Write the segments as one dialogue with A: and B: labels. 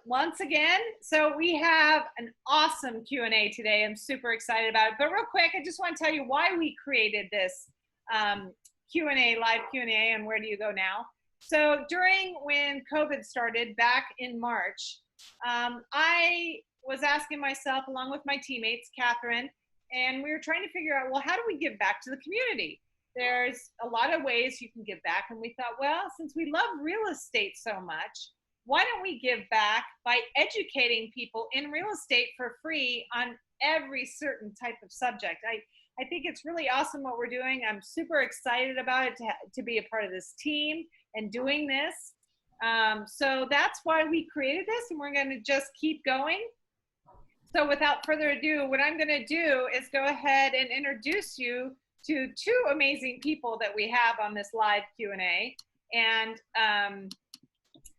A: once again. So we have an awesome Q&A today. I'm super excited about it. But real quick, I just want to tell you why we created this Q&A, live Q&A, and where do you go now? So during when COVID started back in March, I was asking myself, along with my teammates, Katherine, and we were trying to figure out, well, how do we give back to the community? There's a lot of ways you can give back. And we thought, well, since we love real estate so much, why don't we give back by educating people in real estate for free on every certain type of subject? I think it's really awesome what we're doing. I'm super excited about it to be a part of this team and doing this. So that's why we created this, and we're going to just keep going. So without further ado, what I'm going to do is go ahead and introduce you to two amazing people that we have on this live Q&A. And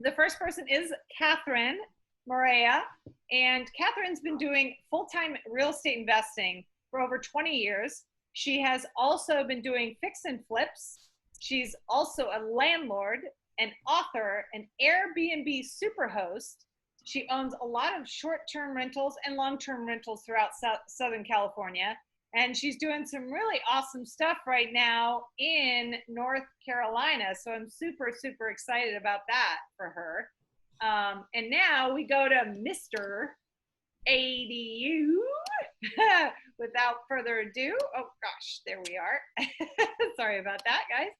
A: the first person is Katherine Mariah. And Katherine's been doing full-time real estate investing for over 20 years. She has also been doing fix and flips. She's also a landlord, an author, an Airbnb superhost. She owns a lot of short-term rentals and long-term rentals throughout Southern California. And she's doing some really awesome stuff right now in North Carolina. So I'm super, super excited about that for her. And now we go to Mr. ADU. Without further ado, oh gosh, there we are. Sorry about that, guys.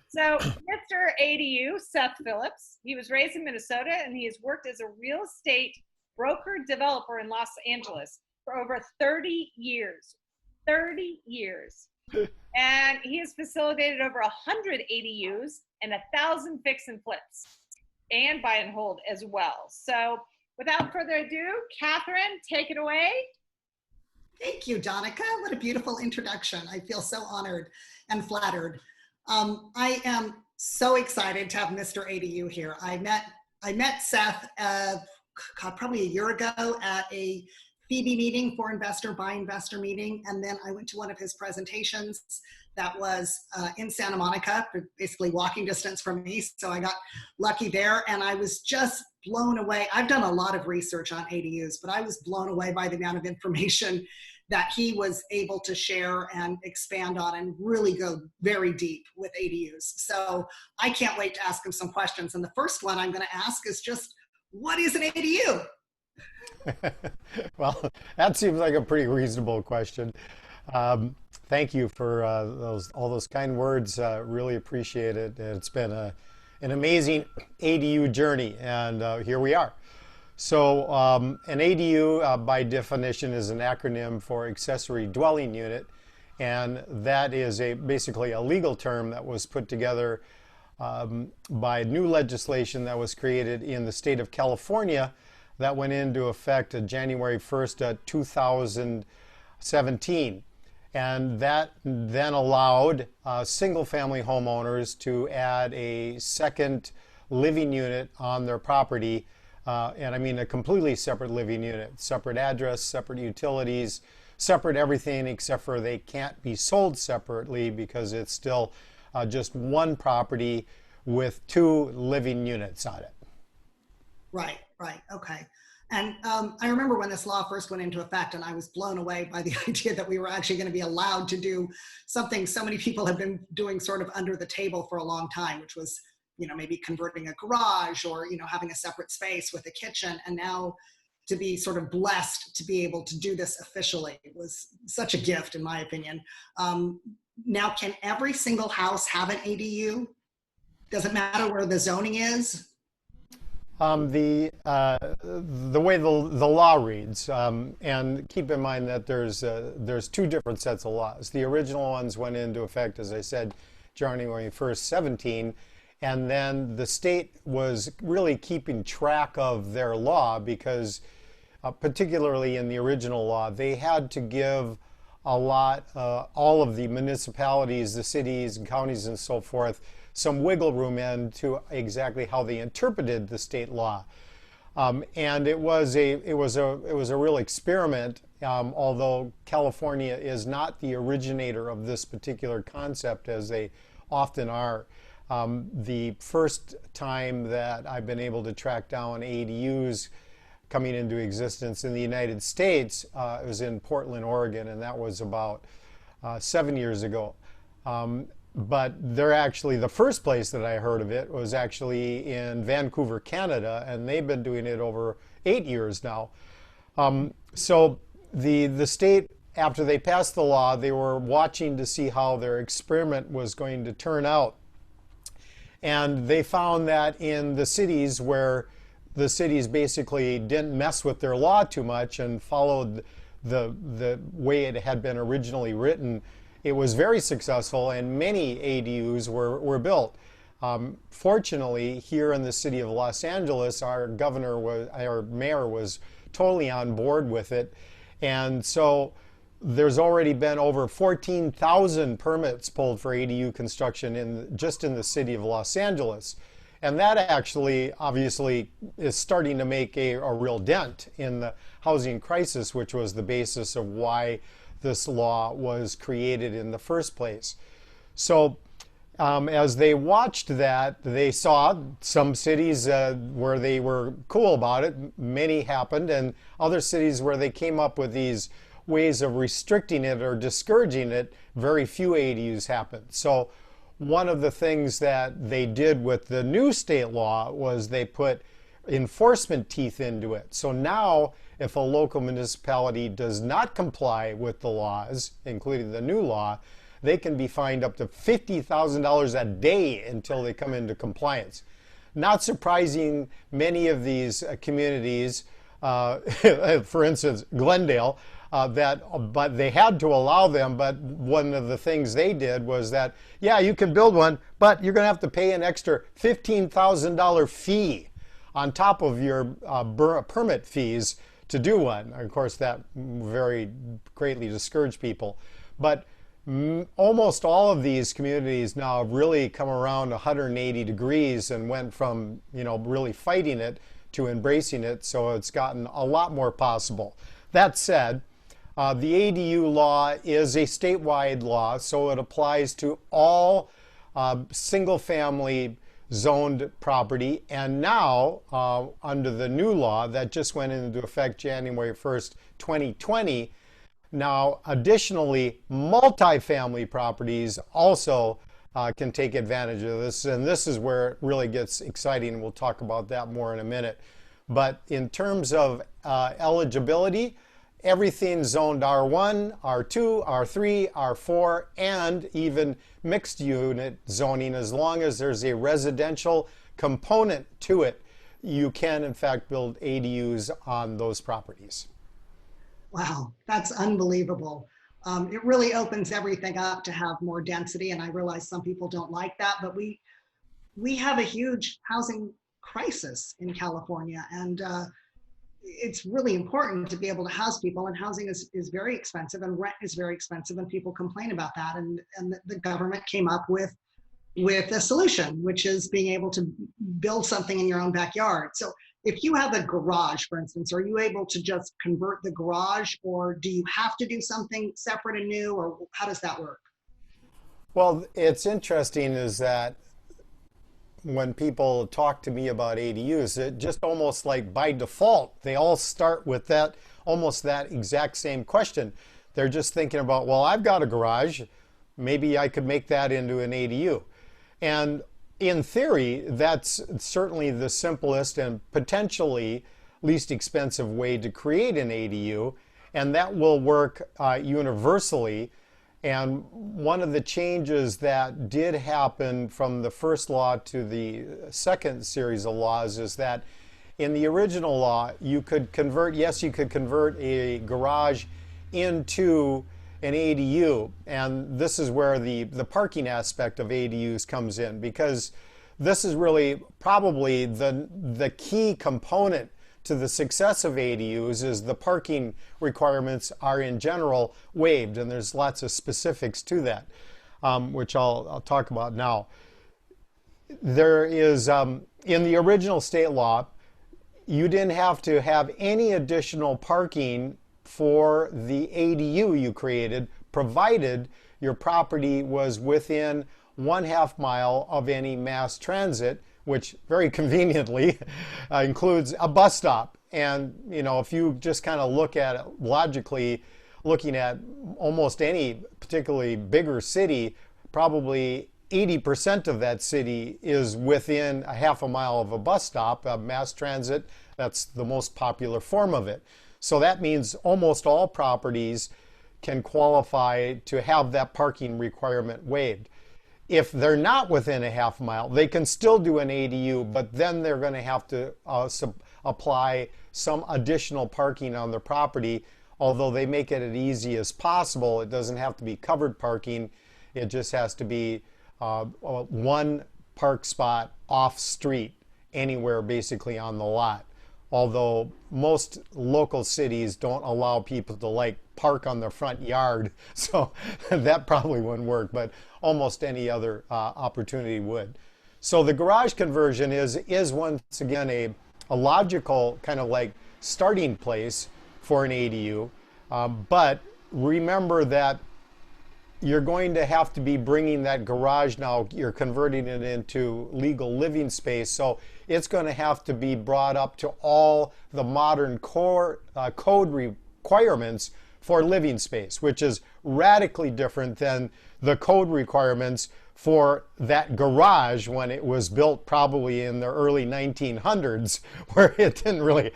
A: So Mr. ADU, Seth Phillips, he was raised in Minnesota, and he has worked as a real estate broker developer in Los Angeles for over 30 years. 30 years. And he has facilitated over 100 ADUs and 1,000 fix and flips and buy and hold as well. So without further ado, Katherine, take it away.
B: Thank you, Donica. What a beautiful introduction. I feel so honored and flattered. I am so excited to have Mr. ADU here. I met Seth probably a year ago at a Phoebe meeting, for investor, buy investor meeting. And then I went to one of his presentations that was in Santa Monica, basically walking distance from me. So I got lucky there, and I was just blown away. I've done a lot of research on ADUs, but I was blown away by the amount of information that he was able to share and expand on and really go very deep with ADUs. So I can't wait to ask him some questions. And the first one I'm going to ask is just, what is an ADU?
C: Well, that seems like a pretty reasonable question. Thank you for all those kind words. Really appreciate it. It's been an amazing ADU journey, and here we are. So an ADU, by definition, is an acronym for accessory dwelling unit, and that is basically a legal term that was put together by new legislation that was created in the state of California that went into effect January 1st, 2017. And that then allowed single-family homeowners to add a second living unit on their property. And I mean a completely separate living unit, separate address, separate utilities, separate everything, except for they can't be sold separately because it's still just one property with two living units on it.
B: Right, okay. And I remember when this law first went into effect, and I was blown away by the idea that we were actually going to be allowed to do something so many people have been doing sort of under the table for a long time, which was, maybe converting a garage or, having a separate space with a kitchen. And now to be sort of blessed to be able to do this officially, it was such a gift, in my opinion. Now, can every single house have an ADU? Does it matter where the zoning is?
C: The way the law reads, and keep in mind that there's two different sets of laws. The original ones went into effect, as I said, January 1st, 17, and then the state was really keeping track of their law because, particularly in the original law, they had to give all of the municipalities, the cities and counties and so forth, some wiggle room into exactly how they interpreted the state law, and it was a real experiment. Although California is not the originator of this particular concept, as they often are. The first time that I've been able to track down ADUs coming into existence in the United States. It was in Portland, Oregon, and that was about 7 years ago. But they're actually, the first place that I heard of it was actually in Vancouver, Canada, and they've been doing it over 8 years now. So the state, after they passed the law, they were watching to see how their experiment was going to turn out. And they found that in the cities where the cities basically didn't mess with their law too much and followed the way it had been originally written, it was very successful, and many ADUs were built. Fortunately, here in the city of Los Angeles, our mayor was totally on board with it, and so there's already been over 14,000 permits pulled for ADU construction just in the city of Los Angeles. And that actually, obviously, is starting to make a real dent in the housing crisis, which was the basis of why this law was created in the first place. So as they watched that, they saw some cities where they were cool about it, many happened, and other cities where they came up with these ways of restricting it or discouraging it, very few ADUs happened. So one of the things that they did with the new state law was they put enforcement teeth into it. So now, if a local municipality does not comply with the laws, including the new law, they can be fined up to $50,000 a day until they come into compliance. Not surprising, many of these communities, for instance, Glendale, but they had to allow them, but one of the things they did was that, yeah, you can build one, but you're going to have to pay an extra $15,000 fee on top of your permit fees to do one. Of course, that very greatly discouraged people. But almost all of these communities now have really come around 180 degrees and went from, really fighting it to embracing it, so it's gotten a lot more possible. That said, the ADU law is a statewide law, so it applies to all single-family zoned property, and now under the new law that just went into effect January 1st, 2020, now additionally multifamily properties also can take advantage of this, and this is where it really gets exciting. We'll talk about that more in a minute. But in terms of eligibility, everything zoned R1, R2, R3, R4, and even mixed unit zoning, as long as there's a residential component to it, you can in fact build ADUs on those properties.
B: Wow, that's unbelievable. It really opens everything up to have more density, and I realize some people don't like that, but we have a huge housing crisis in California, and it's really important to be able to house people, and housing is very expensive, and rent is very expensive, and people complain about that, and the government came up with a solution, which is being able to build something in your own backyard. So if you have a garage, for instance, are you able to just convert the garage, or do you have to do something separate and new, or how does that work?
C: Well, it's interesting is that when people talk to me about ADUs, it just almost like by default, they all start with that, almost that exact same question. They're just thinking about, well, I've got a garage, maybe I could make that into an ADU. And in theory, that's certainly the simplest and potentially least expensive way to create an ADU, and that will work universally. And one of the changes that did happen from the first law to the second series of laws is that in the original law, you could convert a garage into an ADU. And this is where the parking aspect of ADUs comes in, because this is really probably the key component to the success of ADUs is the parking requirements are in general waived, and there's lots of specifics to that, which I'll talk about now. There is, in the original state law, you didn't have to have any additional parking for the ADU you created, provided your property was within 1/2 mile of any mass transit, which very conveniently includes a bus stop. And, you know, if you just kind of look at it logically, looking at almost any particularly bigger city, probably 80% of that city is within a half a mile of a bus stop, mass transit. That's the most popular form of it. So that means almost all properties can qualify to have that parking requirement waived. If they're not within a half mile, they can still do an ADU, but then they're going to have to apply some additional parking on their property. Although they make it as easy as possible, it doesn't have to be covered parking. It just has to be one park spot off street, anywhere basically on the lot. Although most local cities don't allow people to like park on their front yard, so that probably wouldn't work, but almost any other opportunity would. So the garage conversion is once again a logical kind of like starting place for an ADU, but remember that you're going to have to be bringing that garage now, you're converting it into legal living space, so it's going to have to be brought up to all the modern code requirements for living space, which is radically different than the code requirements for that garage when it was built probably in the early 1900s, where it didn't really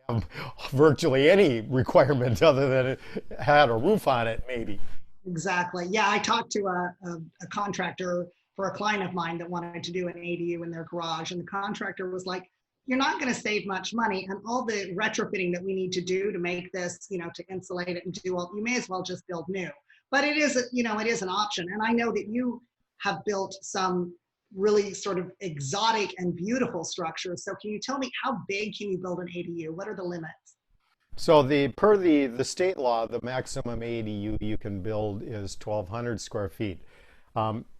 C: have virtually any requirement other than it had a roof on it, maybe.
B: Exactly. Yeah, I talked to a contractor for a client of mine that wanted to do an ADU in their garage, and the contractor was like, "You're not going to save much money, and all the retrofitting that we need to do to make this, you know, to insulate it and do all, you may as well just build new." But it is, you know, it is an option, and I know that you have built some really sort of exotic and beautiful structures. So can you tell me, how big can you build an ADU? What are the limits?
C: So per the state law, the maximum ADU you can build is 1,200 square feet.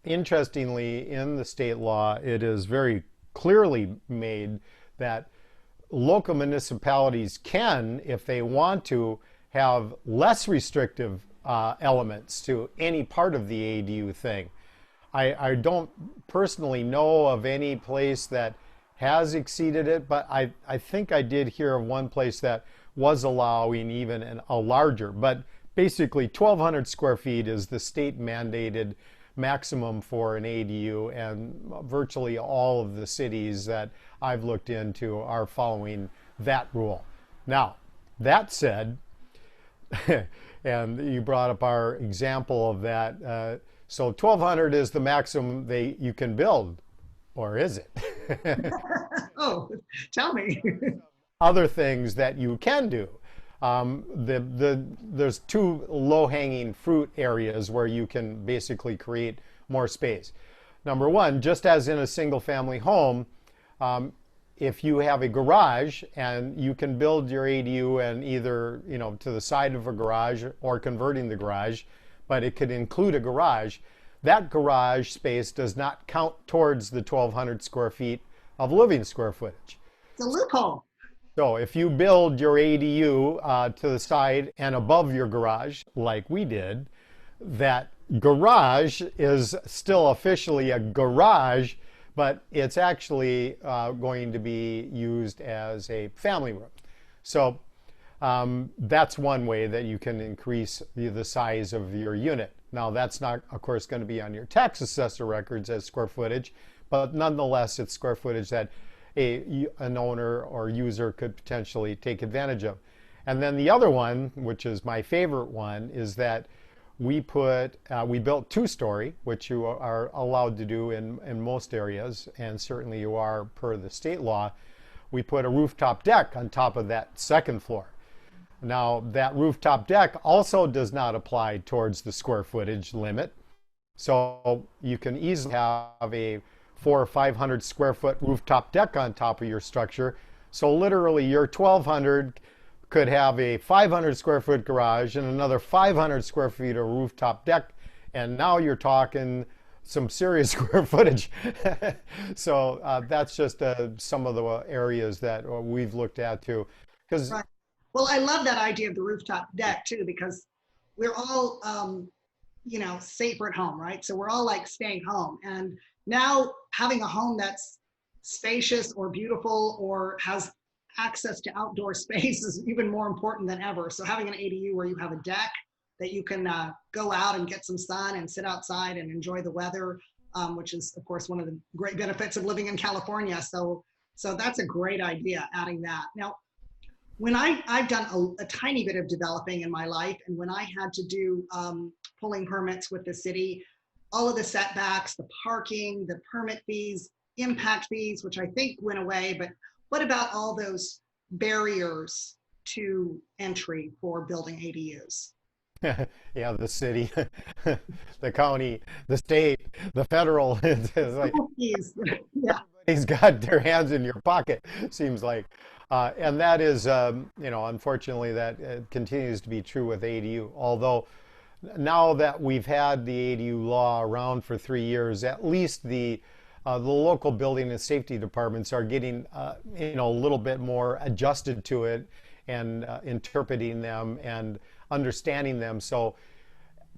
C: Interestingly, in the state law, it is very clearly made that local municipalities can, if they want to, have less restrictive elements to any part of the ADU thing. I don't personally know of any place that has exceeded it, but I think I did hear of one place that was allowing even a larger, but basically 1,200 square feet is the state mandated maximum for an ADU, and virtually all of the cities that I've looked into are following that rule. Now, that said, and you brought up our example of that, so 1,200 is the maximum you can build, or is it?
B: Oh, tell me.
C: Other things that you can do. There's two low-hanging fruit areas where you can basically create more space. Number one, just as in a single-family home, if you have a garage and you can build your ADU and either, you know, to the side of a garage or converting the garage, but it could include a garage, that garage space does not count towards the 1,200 square feet of living square footage.
B: It's a loophole.
C: So if you build your ADU to the side and above your garage, like we did, that garage is still officially a garage, but it's actually going to be used as a family room. So that's one way that you can increase the size of your unit. Now, that's not, of course, going to be on your tax assessor records as square footage, but nonetheless, it's square footage that an owner or user could potentially take advantage of. And then the other one, which is my favorite one, is that we built two-story, which you are allowed to do in most areas, and certainly you are per the state law. We put a rooftop deck on top of that second floor. Now, that rooftop deck also does not apply towards the square footage limit. So you can easily have a 400 or 500 square foot rooftop deck on top of your structure. So literally your 1,200 could have a 500 square foot garage and another 500 square feet of rooftop deck. And now you're talking some serious square footage. So that's just some of the areas that we've looked at too. Because
B: Right. Well, I love that idea of the rooftop deck too, because we're all, you know, safer at home, right? So we're all like staying home. And now having a home that's spacious or beautiful or has access to outdoor space is even more important than ever. So having an ADU where you have a deck that you can go out and get some sun and sit outside and enjoy the weather, which is of course one of the great benefits of living in California. So that's a great idea, adding that. Now, when I've done a tiny bit of developing in my life, and when I had to do pulling permits with the city, all of the setbacks, the parking, the permit fees, impact fees, which I think went away, but what about all those barriers to entry for building ADUs?
C: Yeah, the city, the county, the state, the federal. It's like
B: Yeah.
C: everybody's got their hands in your pocket, seems like. And that is, unfortunately, that continues to be true with ADU. Although now that we've had the ADU law around for 3 years, at least the local building and safety departments are getting, a little bit more adjusted to it and interpreting them and understanding them. So,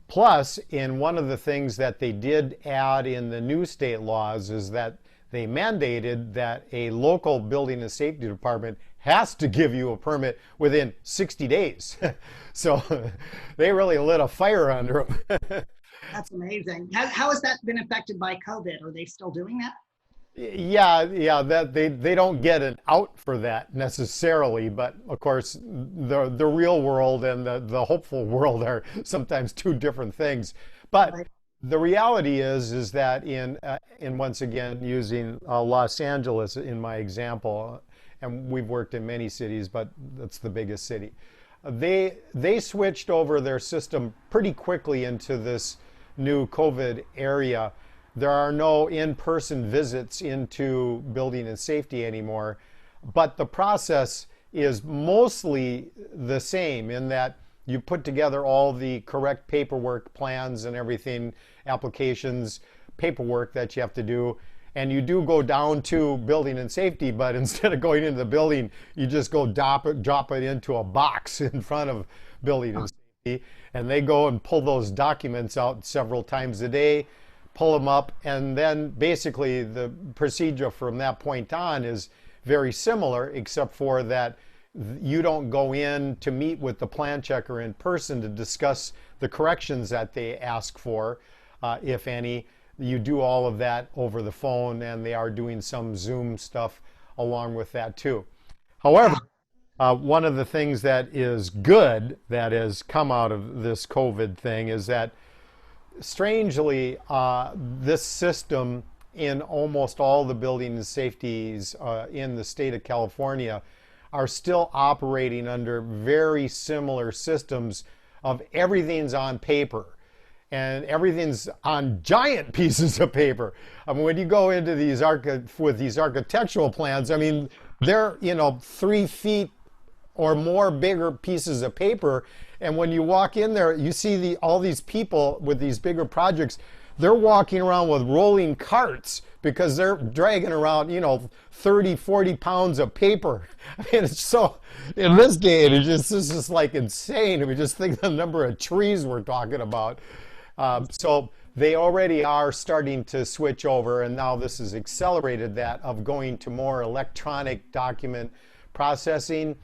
C: plus, in one of the things that they did add in the new state laws is that they mandated that a local building and safety department has to give you a permit within 60 days. So they really lit a fire under them.
B: That's amazing. How has that been affected by COVID? Are they still doing that?
C: Yeah, that they don't get an out for that necessarily, but of course the real world and the hopeful world are sometimes two different things. But
B: Right.
C: the reality is that in once again using Los Angeles in my example, and we've worked in many cities, but that's the biggest city. They switched over their system pretty quickly into this new COVID area. There are no in-person visits into building and safety anymore, but the process is mostly the same in that you put together all the correct paperwork, plans and everything, applications, paperwork that you have to do, and you do go down to building and safety, but instead of going into the building, you just go drop it into a box in front of building and safety, and they go and pull those documents out several times a day, pull them up, and then basically the procedure from that point on is very similar, except for that you don't go in to meet with the plan checker in person to discuss the corrections that they ask for, if any. You do all of that over the phone, and they are doing some Zoom stuff along with that too. However, one of the things that is good that has come out of this COVID thing is that strangely, this system in almost all the building and safeties in the state of California are still operating under very similar systems of everything's on paper and everything's on giant pieces of paper. I mean, when you go into these with these architectural plans, I mean, they're 3 feet or more bigger pieces of paper. And when you walk in there, you see all these people with these bigger projects. They're walking around with rolling carts because they're dragging around, 30, 40 pounds of paper. I mean, it's so, in this day and age, this is just like insane. I mean, just think the number of trees we're talking about. So they already are starting to switch over, and now this has accelerated that of going to more electronic document processing.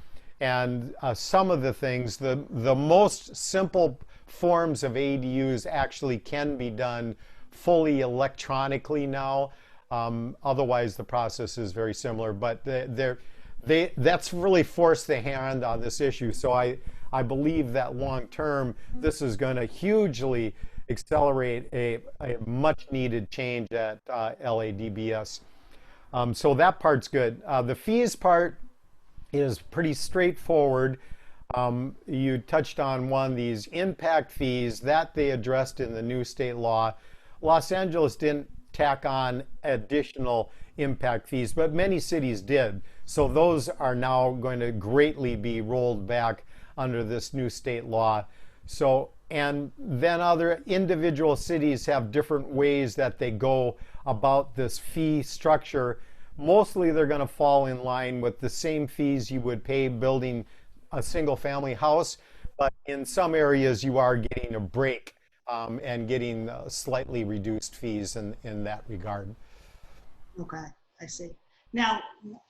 C: And some of the things, the most simple forms of ADUs actually can be done fully electronically now. Otherwise, the process is very similar, but that's really forced the hand on this issue. So I believe that long term, this is going to hugely accelerate a much needed change at LADBS. So that part's good. The fees part is pretty straightforward. You touched on these impact fees that they addressed in the new state law. Los Angeles didn't tack on additional impact fees, but many cities did. So those are now going to greatly be rolled back under this new state law. So, and then other individual cities have different ways that they go about this fee structure. Mostly they're going to fall in line with the same fees you would pay building a single family house, but in some areas you are getting a break and getting slightly reduced fees in that regard.
B: Okay, I see. Now,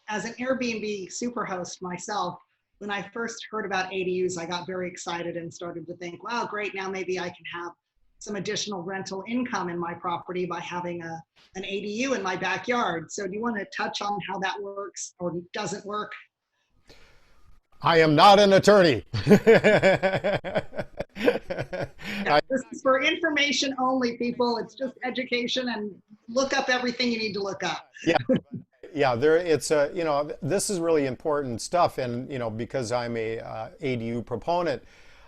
B: as an Airbnb superhost myself, when I first heard about ADUs, I got very excited and started to think, wow, great, now maybe I can have some additional rental income in my property by having an ADU in my backyard. So do you want to touch on how that works or doesn't work?
C: I am not an attorney.
B: Yeah, this is for information only, people. It's just education, and look up everything you need to look up.
C: Yeah, yeah, there it's a, this is really important stuff. And, because I'm a ADU proponent,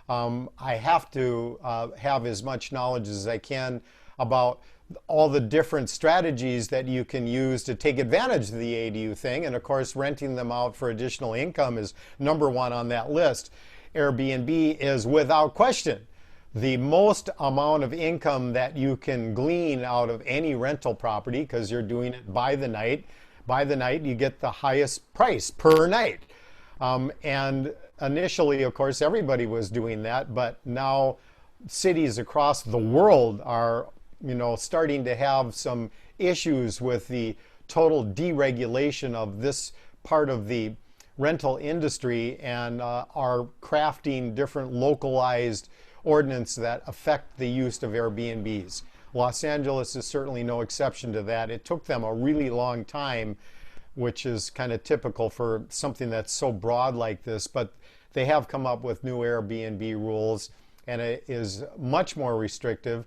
C: I have to have as much knowledge as I can about all the different strategies that you can use to take advantage of the ADU thing. And of course, renting them out for additional income is number one on that list. Airbnb is without question the most amount of income that you can glean out of any rental property, because you're doing it by the night. By the night, you get the highest price per night. And initially, of course, everybody was doing that, but now cities across the world are, starting to have some issues with the total deregulation of this part of the rental industry, and are crafting different localized ordinances that affect the use of Airbnbs. Los Angeles is certainly no exception to that. It took them a really long time, which is kind of typical for something that's so broad like this, but they have come up with new Airbnb rules, and it is much more restrictive.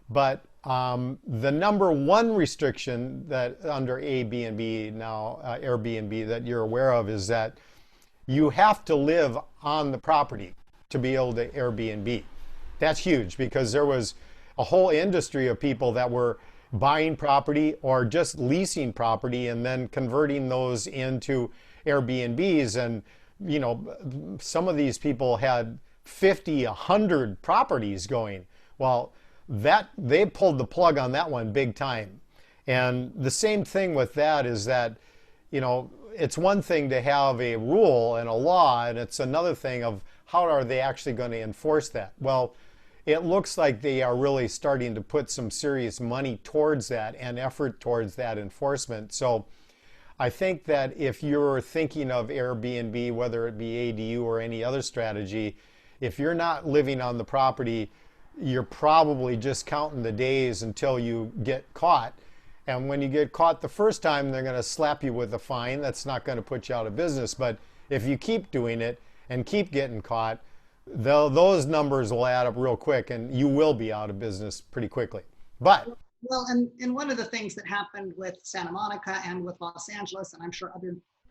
C: But the number one restriction that under Airbnb now, Airbnb, that you're aware of, is that you have to live on the property to be able to Airbnb. That's huge, because there was a whole industry of people that were buying property or just leasing property and then converting those into Airbnbs. And, some of these people had 50, 100 properties going. Well, they pulled the plug on that one big time. And the same thing with that is that, it's one thing to have a rule and a law, and it's another thing of how are they actually going to enforce that? Well, it looks like they are really starting to put some serious money towards that and effort towards that enforcement. So I think that if you're thinking of Airbnb, whether it be ADU or any other strategy, if you're not living on the property, you're probably just counting the days until you get caught. And when you get caught the first time, they're going to slap you with a fine. That's not going to put you out of business. But if you keep doing it and keep getting caught, those numbers will add up real quick, and you will be out of business pretty quickly. But
B: well, and one of the things that happened with Santa Monica and with Los Angeles, and I'm sure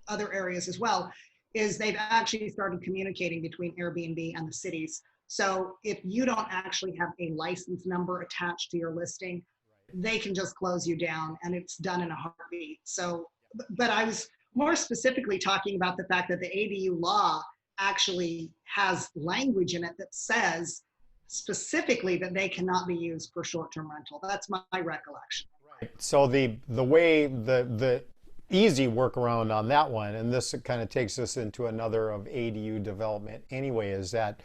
B: other areas as well, is they've actually started communicating between Airbnb and the cities. So if you don't actually have a license number attached to your listing, they can just close you down, and it's done in a heartbeat. So, but I was more specifically talking about the fact that the ADU law actually has language in it that says specifically that they cannot be used for short-term rental. That's my recollection.
C: Right. So the way the easy workaround on that one, and this kind of takes us into another of ADU development anyway, is that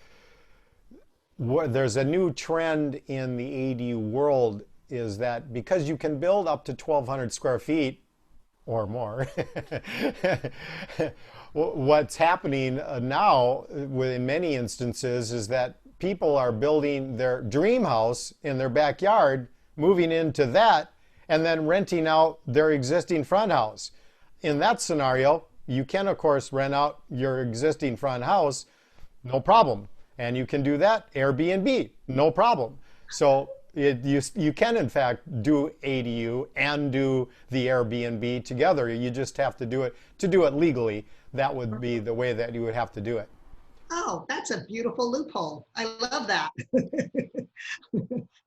C: there's a new trend in the ADU world, is that because you can build up to 1,200 square feet or more, what's happening now in many instances is that people are building their dream house in their backyard, moving into that, and then renting out their existing front house. In that scenario, you can, of course, rent out your existing front house, no problem. And you can do that Airbnb, no problem. So you can, in fact, do ADU and do the Airbnb together. You just have to do it legally. That would be the way that you would have to do it.
B: Oh, that's a beautiful loophole. I love that.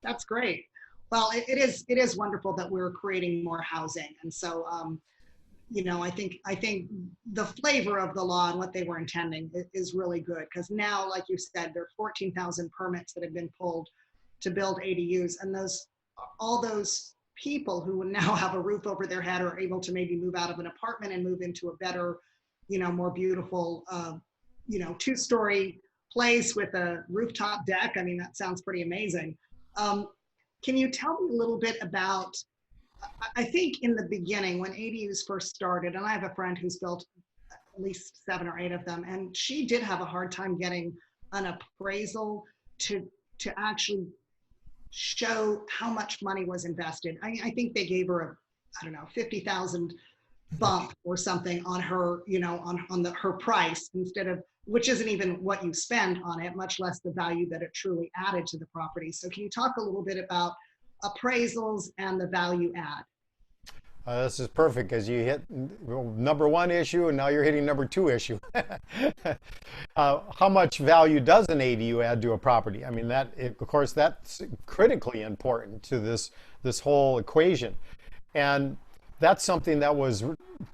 B: That's great. Well, it is wonderful that we're creating more housing. And so, I think the flavor of the law and what they were intending is really good, because now, like you said, there are 14,000 permits that have been pulled to build ADUs, and all those people who now have a roof over their head are able to maybe move out of an apartment and move into a better, more beautiful, 2-story place with a rooftop deck. I mean, that sounds pretty amazing. Can you tell me a little bit about I think in the beginning when ADUs first started, and I have a friend who's built at least 7 or 8 of them, and she did have a hard time getting an appraisal to actually show how much money was invested. I think they gave her a, I don't know, 50,000 bump or something on her, you know, on her price, instead of, which isn't even what you spend on it, much less the value that it truly added to the property. So can you talk a little bit about appraisals and the value add?
C: This is perfect because you hit number one issue and now you're hitting number two issue. How much value does an ADU add to a property? I mean, of course, that's critically important to this whole equation. And that's something that was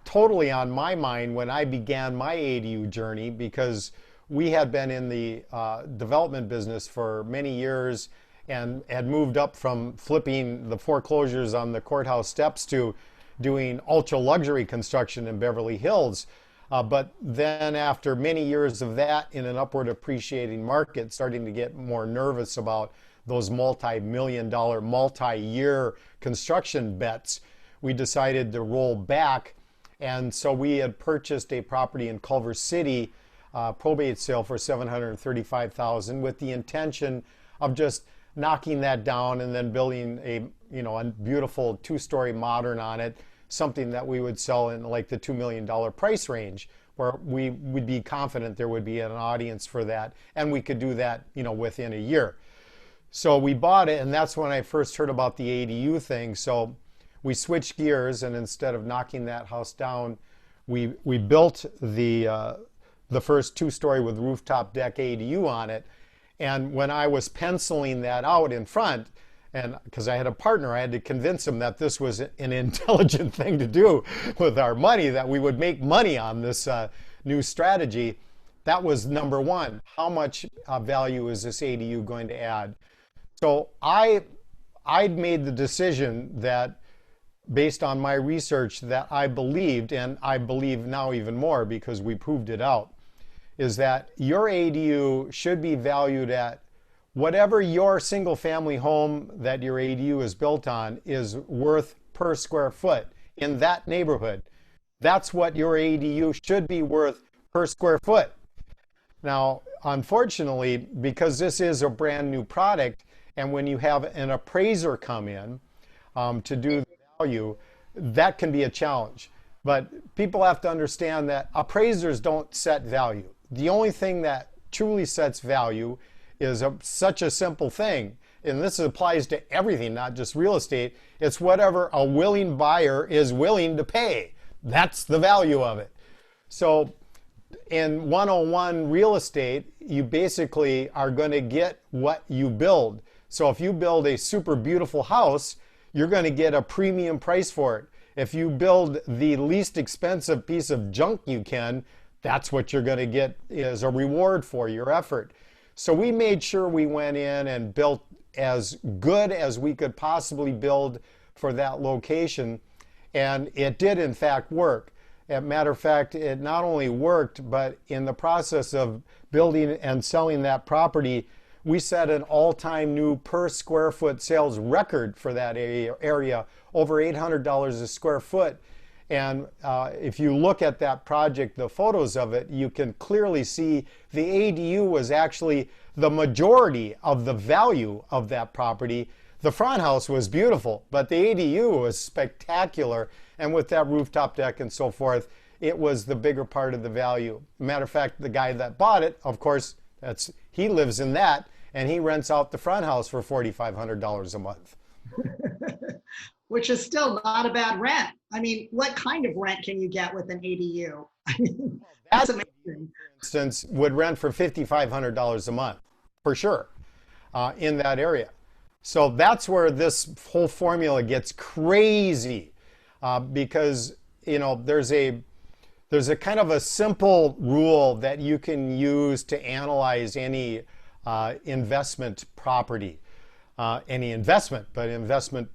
C: totally on my mind when I began my ADU journey, because we had been in the development business for many years and had moved up from flipping the foreclosures on the courthouse steps to doing ultra luxury construction in Beverly Hills. But then after many years of that in an upward appreciating market, starting to get more nervous about those multi-million dollar, multi-year construction bets, we decided to roll back. And so we had purchased a property in Culver City, probate sale for $735,000, with the intention of just knocking that down and then building a beautiful 2-story modern on it, something that we would sell in like the $2 million price range, where we would be confident there would be an audience for that, and we could do that, within a year. So we bought it, and that's when I first heard about the ADU thing. So we switched gears, and instead of knocking that house down, we built the first 2-story with rooftop deck ADU on it. And when I was penciling that out in front, and because I had a partner, I had to convince him that this was an intelligent thing to do with our money, that we would make money on this new strategy. That was number one. How much value is this ADU going to add? So I'd made the decision that, based on my research, that I believed, and I believe now even more because we proved it out, is that your ADU should be valued at whatever your single family home that your ADU is built on is worth per square foot in that neighborhood. That's what your ADU should be worth per square foot. Now, unfortunately, because this is a brand new product, and when you have an appraiser come in to do the value, that can be a challenge. But people have to understand that appraisers don't set value. The only thing that truly sets value is such a simple thing, and this applies to everything, not just real estate. It's whatever a willing buyer is willing to pay. That's the value of it. So in 101 real estate, you basically are going to get what you build. So if you build a super beautiful house, you're going to get a premium price for it. If you build the least expensive piece of junk you can, that's what you're going to get as a reward for your effort. So we made sure we went in and built as good as we could possibly build for that location. And it did in fact work. As a matter of fact, it not only worked, but in the process of building and selling that property, we set an all-time new per square foot sales record for that area, over $800 a square foot. And if you look at that project, the photos of it, you can clearly see the ADU was actually the majority of the value of that property. The front house was beautiful, but the ADU was spectacular. And with that rooftop deck and so forth, it was the bigger part of the value. Matter of fact, the guy that bought it, of course, he lives in that, and he rents out the front house for $4,500 a month.
B: Which is still not a bad rent. I mean, what kind of rent can you get with an ADU? I mean, that's amazing.
C: For instance, would rent for $5,500 a month, for sure, in that area. So that's where this whole formula gets crazy, because there's a kind of a simple rule that you can use to analyze any investment property. Any investment, but investment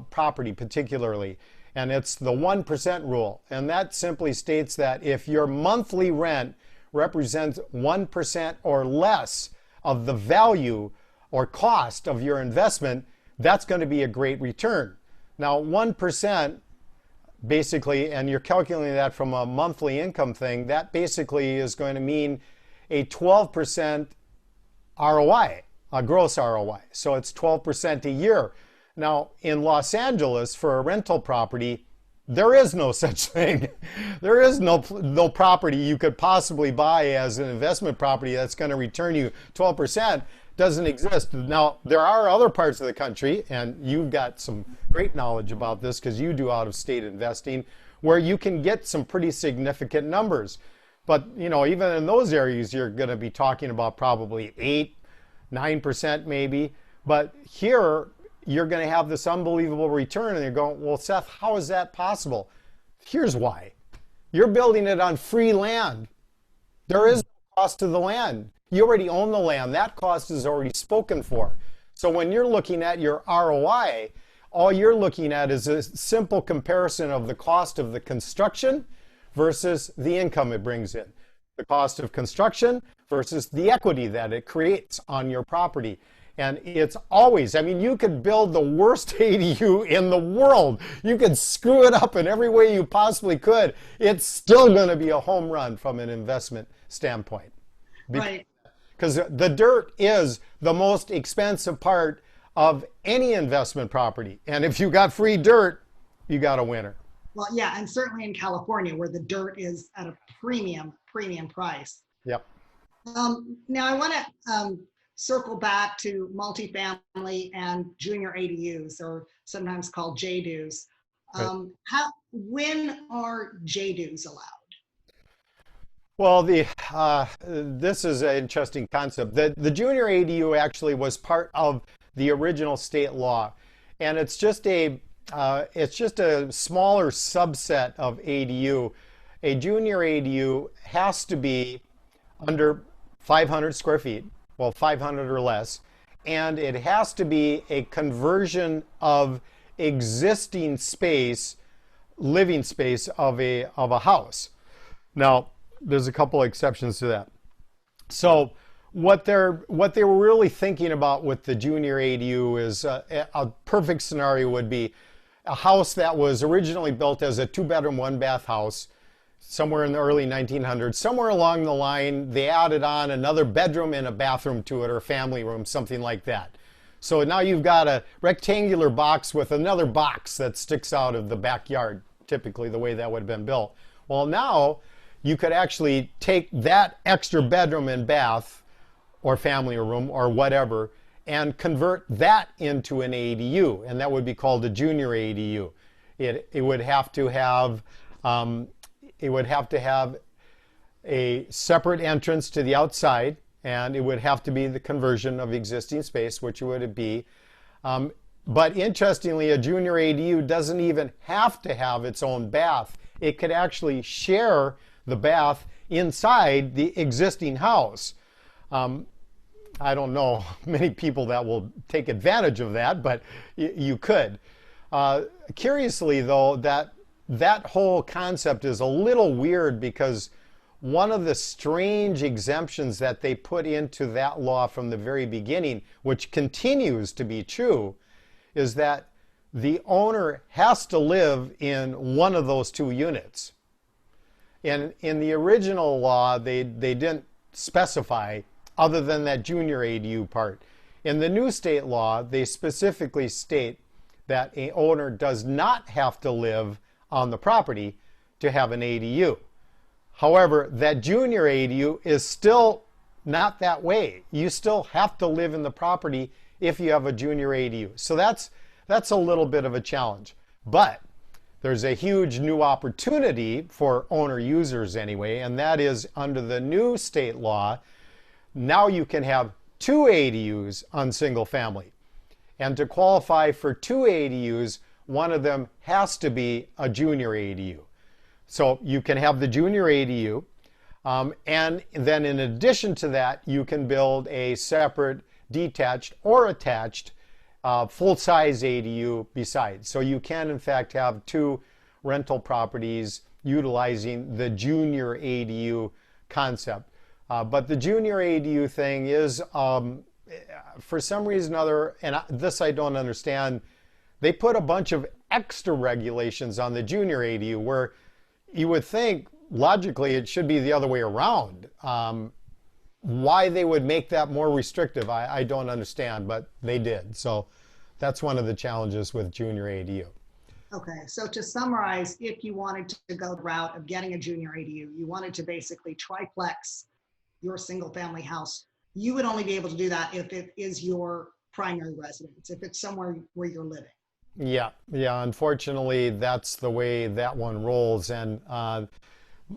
C: property particularly. And it's the 1% rule. And that simply states that if your monthly rent represents 1% or less of the value or cost of your investment, that's going to be a great return. Now, 1% basically, and you're calculating that from a monthly income thing, that basically is going to mean a 12% ROI, a gross ROI. So it's 12% a year. Now, in Los Angeles, for a rental property, there is no such thing. There is no property you could possibly buy as an investment property that's going to return you 12%. Doesn't exist. Now, there are other parts of the country, and you've got some great knowledge about this because you do out-of-state investing, where you can get some pretty significant numbers. But, you know, even in those areas, you're going to be talking about probably 8-9% maybe. But here, you're going to have this unbelievable return, and you're going, well, Seth, how is that possible? Here's why. You're building it on free land. There is no cost to the land. You already own the land. That cost is already spoken for. So when you're looking at your ROI, all you're looking at is a simple comparison of the cost of the construction versus the income it brings in. The cost of construction versus the equity that it creates on your property. And it's always, I mean, you could build the worst ADU in the world. You could screw it up in every way you possibly could. It's still going to be a home run from an investment standpoint.
B: Right.
C: Because the dirt is the most expensive part of any investment property. And if you got free dirt, you got a winner.
B: Well, yeah, and certainly in California where the dirt is at a premium price.
C: Yep.
B: Now I want to circle back to multifamily and junior ADUs, or sometimes called JDUs. When are JDUs allowed?
C: Well, this is an interesting concept. The junior ADU actually was part of the original state law, and it's just a smaller subset of ADU. A junior ADU has to be under 500 square feet, well, 500 or less, and it has to be a conversion of existing space, living space of a house. Now, there's a couple of exceptions to that. So what they were really thinking about with the junior ADU is a perfect scenario would be a house that was originally built as a 2-bedroom, 1-bath house somewhere in the early 1900s. Somewhere along the line, they added on another bedroom and a bathroom to it, or a family room, something like that. So now you've got a rectangular box with another box that sticks out of the backyard, typically the way that would have been built. Well, now you could actually take that extra bedroom and bath or family room or whatever and convert that into an ADU, and that would be called a junior ADU. It would have to have a separate entrance to the outside, and it would have to be the conversion of existing space, which would be. But interestingly, a junior ADU doesn't even have to have its own bath. It could actually share the bath inside the existing house. I don't know many people that will take advantage of that, but you could. Curiously, though, that whole concept is a little weird because one of the strange exemptions that they put into that law from the very beginning, which continues to be true, is that the owner has to live in one of those two units. And in the original law, they didn't specify other than that junior ADU part. In the new state law, they specifically state that an owner does not have to live on the property to have an ADU. However, that junior ADU is still not that way. You still have to live in the property if you have a junior ADU. So that's a little bit of a challenge. But there's a huge new opportunity for owner users anyway, and that is under the new state law, now you can have 2 ADUs on single family. And to qualify for 2 ADUs, one of them has to be a junior ADU. So you can have the junior ADU, and then in addition to that, you can build a separate detached or attached full-size ADU besides. So you can, in fact, have 2 rental properties utilizing the junior ADU concept. But the junior ADU thing is, for some reason or other, and this I don't understand, they put a bunch of extra regulations on the junior ADU where you would think logically it should be the other way around. Why they would make that more restrictive, I don't understand, but they did. So that's one of the challenges with junior ADU.
B: Okay, so to summarize, if you wanted to go the route of getting a junior ADU, you wanted to basically triplex your single family house, you would only be able to do that if it is your primary residence, if it's somewhere where you're living.
C: Yeah, unfortunately, that's the way that one rolls. And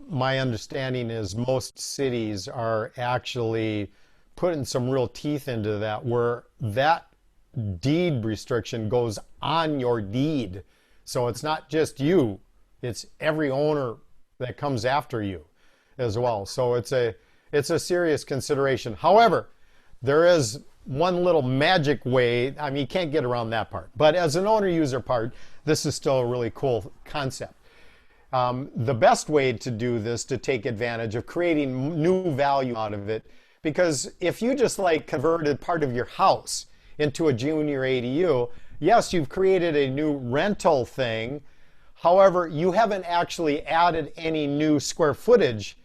C: my understanding is most cities are actually putting some real teeth into that, where that deed restriction goes on your deed. So it's not just you, it's every owner that comes after you as well. So it's a serious consideration. However, there is one little magic way. I mean, you can't get around that part. But as an owner user part, this is still a really cool concept. The best way to do this, to take advantage of creating new value out of it, because if you just like converted part of your house into a junior ADU, yes, you've created a new rental thing. However, you haven't actually added any new square footage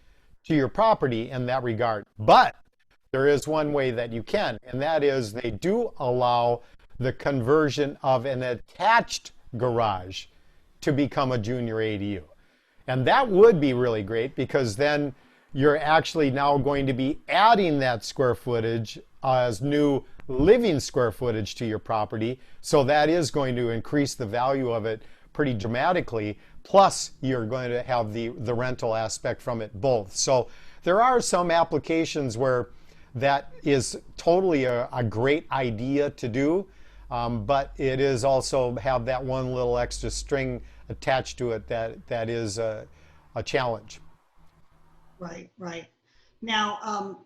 C: to your property in that regard. But there is one way that you can, and that is they do allow the conversion of an attached garage to become a junior ADU. And that would be really great, because then you're actually now going to be adding that square footage as new living square footage to your property. So that is going to increase the value of it pretty dramatically. Plus, you're going to have the rental aspect from it both. So there are some applications where that is totally a great idea to do, but it is also have that one little extra string attached to it that is a challenge.
B: Right. Now,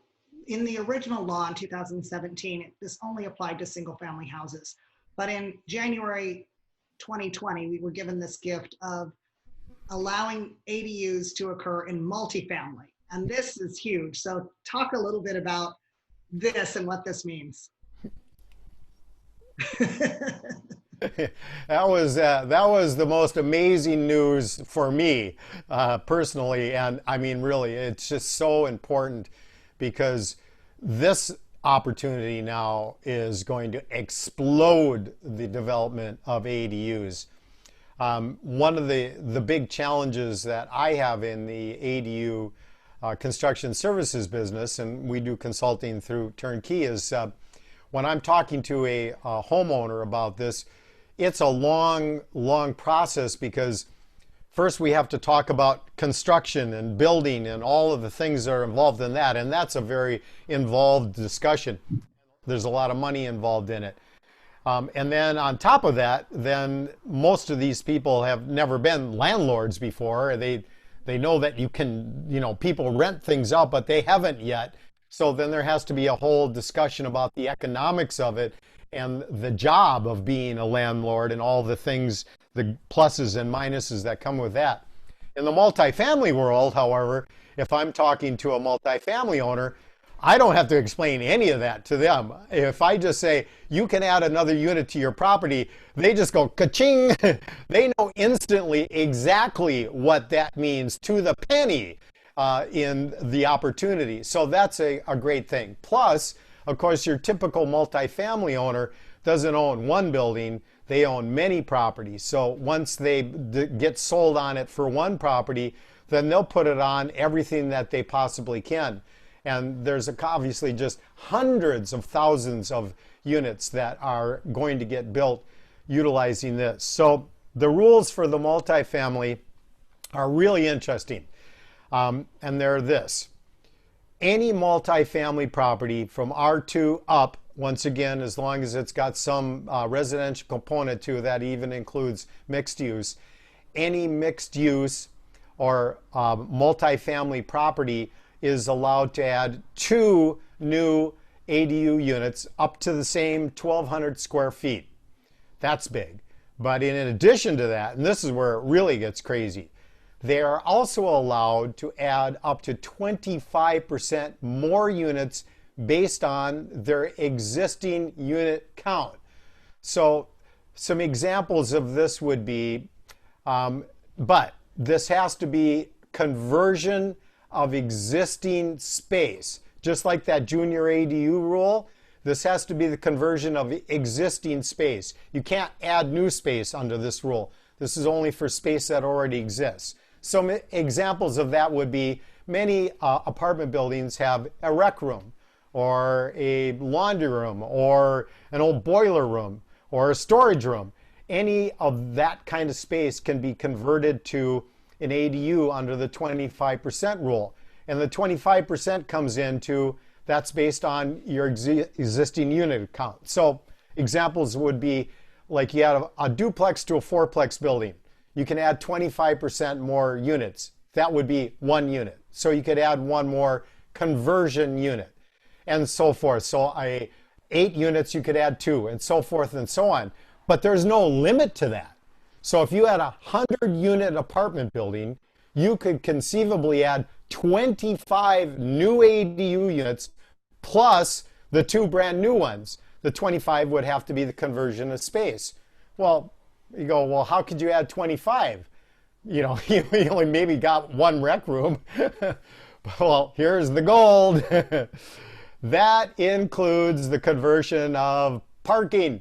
B: in the original law in 2017, this only applied to single family houses. But in January 2020, we were given this gift of allowing ADUs to occur in multifamily. And this is huge. So talk a little bit about this and what this means.
C: That was the most amazing news for me personally, and I mean really, it's just so important, because this opportunity now is going to explode the development of ADUs. One of the big challenges that I have in the ADU construction services business, and we do consulting through Turnkey, is when I'm talking to a homeowner about this, it's a long process, because first we have to talk about construction and building and all of the things that are involved in that. And that's a very involved discussion. There's a lot of money involved in it. And then on top of that, then most of these people have never been landlords before. They know that you can, people rent things out, but they haven't yet. So then there has to be a whole discussion about the economics of it and the job of being a landlord and all the things, the pluses and minuses that come with that. In the multifamily world, however, if I'm talking to a multifamily owner, I don't have to explain any of that to them. If I just say, you can add another unit to your property, they just go ka-ching. They know instantly exactly what that means to the penny in the opportunity. So that's a great thing. Plus, of course, your typical multifamily owner doesn't own one building, they own many properties. So once they get sold on it for one property, then they'll put it on everything that they possibly can. And there's obviously just hundreds of thousands of units that are going to get built utilizing this. So the rules for the multifamily are really interesting. And they're this. Any multifamily property from R2 up, once again, as long as it's got some residential component to it, that even includes mixed use, any mixed use or multifamily property is allowed to add 2 new ADU units up to the same 1,200 square feet. That's big. But in addition to that, and this is where it really gets crazy, they are also allowed to add up to 25% more units based on their existing unit count. So some examples of this would be, but this has to be conversion of existing space. Just like that junior ADU rule, this has to be the conversion of existing space. You can't add new space under this rule. This is only for space that already exists. Some examples of that would be many apartment buildings have a rec room or a laundry room or an old boiler room or a storage room. Any of that kind of space can be converted to an ADU under the 25% rule. And the 25% comes into, that's based on your existing unit count. So examples would be like you had a duplex to a fourplex building. You can add 25% more units. That would be one unit. So you could add one more conversion unit and so forth. So 8 units, you could add 2 and so forth and so on. But there's no limit to that. So if you had a 100-unit apartment building, you could conceivably add 25 new ADU units plus the 2 brand new ones. The 25 would have to be the conversion of space. Well, you go, well, how could you add 25? You know, you only maybe got 1 rec room. Well, here's the gold. That includes the conversion of parking.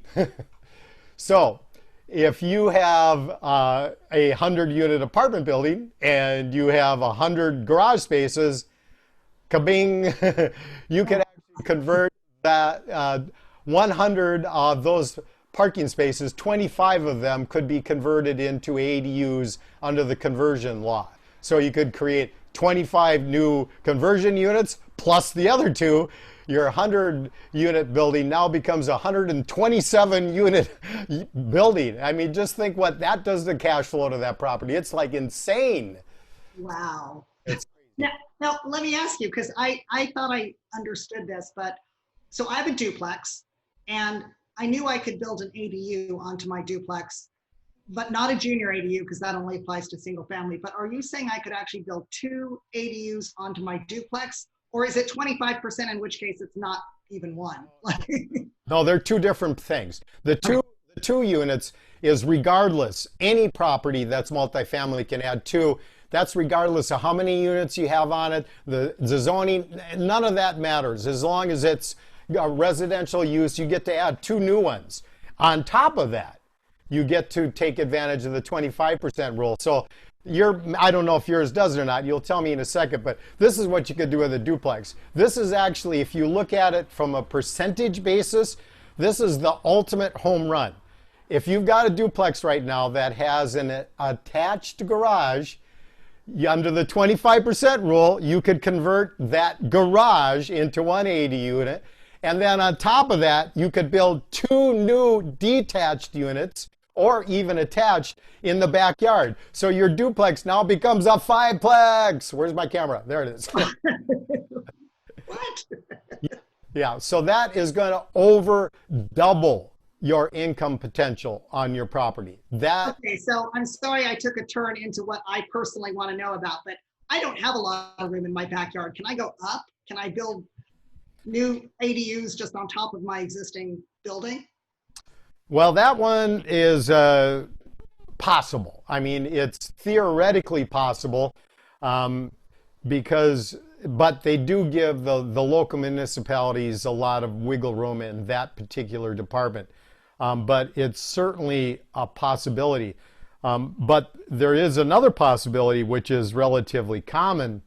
C: So if you have a 100-unit apartment building and you have 100 garage spaces, kabing, you can actually convert that 100 of those parking spaces, 25 of them could be converted into ADUs under the conversion law. So you could create 25 new conversion units plus the other 2. Your 100-unit building now becomes a 127-unit building. I mean, just think what that does to the cash flow to that property. It's like insane.
B: Wow.
C: It's
B: Now, let me ask you, because I thought I understood this, but so I have a duplex and I knew I could build an ADU onto my duplex, but not a junior ADU because that only applies to single family. But are you saying I could actually build 2 ADUs onto my duplex? Or is it 25%, in which case it's not even one?
C: No, they're 2 different things. The two units is regardless. Any property that's multifamily can add 2. That's regardless of how many units you have on it. The zoning, none of that matters. As long as it's a residential use, you get to add 2 new ones. On top of that, you get to take advantage of the 25% rule. So I don't know if yours does or not, you'll tell me in a second, but this is what you could do with a duplex. This is actually, if you look at it from a percentage basis, this is the ultimate home run. If you've got a duplex right now that has an attached garage, under the 25% rule, you could convert that garage into one ADU unit. And then on top of that, you could build 2 new detached units or even attached in the backyard. So your duplex now becomes a 5-plex. Where's my camera? There it is.
B: What?
C: Yeah, so that is going to over double your income potential on your property.
B: Okay, so I'm sorry I took a turn into what I personally want to know about, but I don't have a lot of room in my backyard. Can I go up? Can I build new ADUs just on top of my existing building?
C: Well, that one is possible. I mean, it's theoretically possible but they do give the local municipalities a lot of wiggle room in that particular department. But it's certainly a possibility. But there is another possibility, which is relatively common,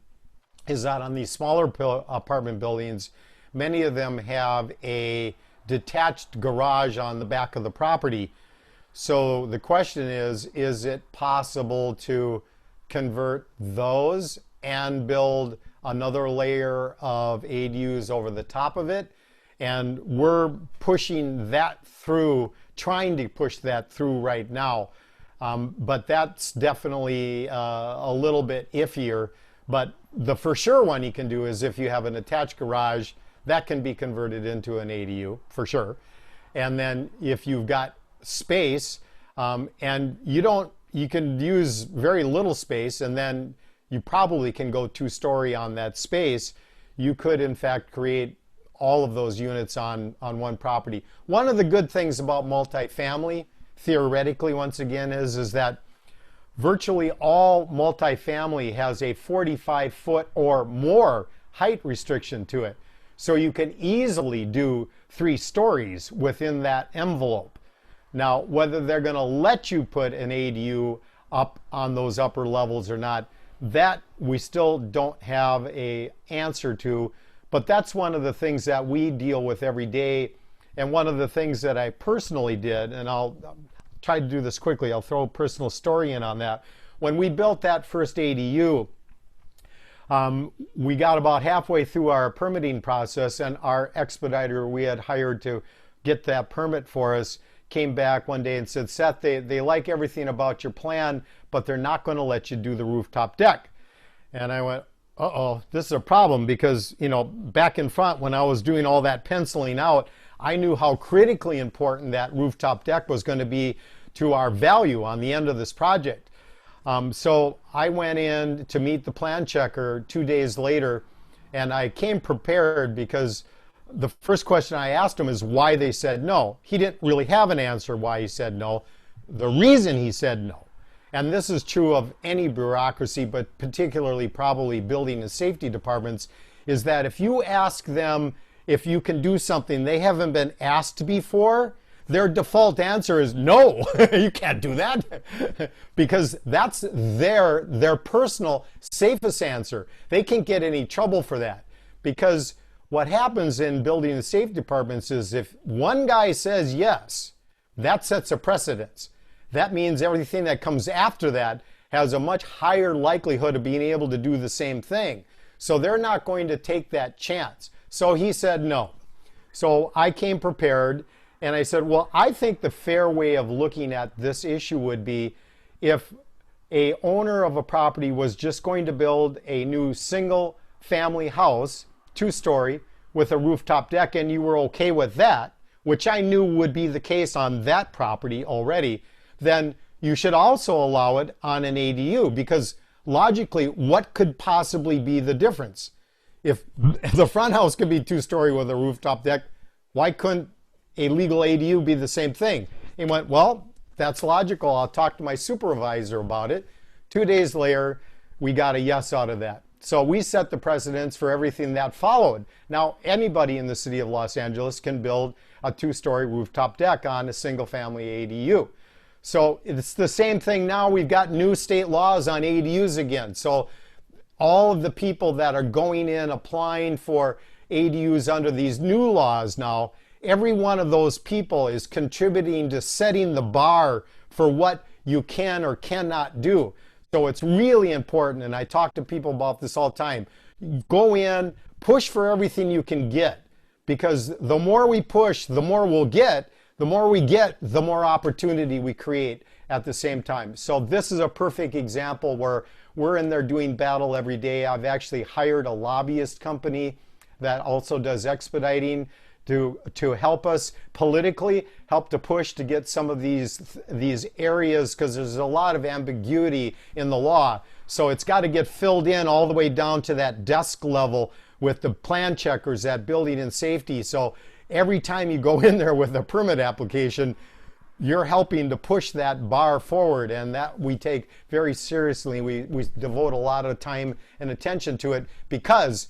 C: is that on these smaller apartment buildings, many of them have a detached garage on the back of the property. So the question is it possible to convert those and build another layer of ADUs over the top of it? And we're pushing that through, trying to push that through right now. But that's definitely a little bit iffier. But the for sure one you can do is if you have an attached garage, that can be converted into an ADU for sure. And then if you've got space and you can use very little space, and then you probably can go 2-story on that space, you could in fact create all of those units on one property. One of the good things about multifamily theoretically once again is that virtually all multifamily has a 45-foot or more height restriction to it. So you can easily do 3 stories within that envelope. Now, whether they're going to let you put an ADU up on those upper levels or not, that we still don't have an answer to. But that's one of the things that we deal with every day. And one of the things that I personally did, and I'll try to do this quickly, I'll throw a personal story in on that. When we built that first ADU, we got about halfway through our permitting process, and our expediter we had hired to get that permit for us came back one day and said, Seth, they like everything about your plan, but they're not going to let you do the rooftop deck. And I went, uh-oh, this is a problem, because, you know, back in front when I was doing all that penciling out, I knew how critically important that rooftop deck was going to be to our value on the end of this project. So I went in to meet the plan checker 2 days later, and I came prepared because the first question I asked him is why they said no. He didn't really have an answer why he said no. The reason he said no, and this is true of any bureaucracy, but particularly probably building and safety departments, is that if you ask them if you can do something they haven't been asked before, their default answer is no, you can't do that, because that's their personal safest answer. They can't get any trouble for that, because what happens in building and safety departments is if one guy says yes, that sets a precedence. That means everything that comes after that has a much higher likelihood of being able to do the same thing. So they're not going to take that chance. So he said no. So I came prepared, and I said, well, I think the fair way of looking at this issue would be if a owner of a property was just going to build a new single family house, 2-story, with a rooftop deck, and you were okay with that, which I knew would be the case on that property already, then you should also allow it on an ADU, because logically, what could possibly be the difference? If the front house could be 2-story with a rooftop deck, why couldn't a legal ADU be the same thing? He went, well, that's logical. I'll talk to my supervisor about it. 2 days later, we got a yes out of that. So we set the precedence for everything that followed. Now, anybody in the city of Los Angeles can build a 2-story rooftop deck on a single family ADU. So it's the same thing now. We've got new state laws on ADUs again. So all of the people that are going in applying for ADUs under these new laws now, every one of those people is contributing to setting the bar for what you can or cannot do. So it's really important, and I talk to people about this all the time. Go in, push for everything you can get, because the more we push, the more we'll get. The more we get, the more opportunity we create at the same time. So this is a perfect example where we're in there doing battle every day. I've actually hired a lobbyist company that also does expediting to help us politically, help to push to get some of these areas, because there's a lot of ambiguity in the law. So it's got to get filled in all the way down to that desk level with the plan checkers at building and safety. So every time you go in there with a permit application, you're helping to push that bar forward, and that we take very seriously. We devote a lot of time and attention to it, because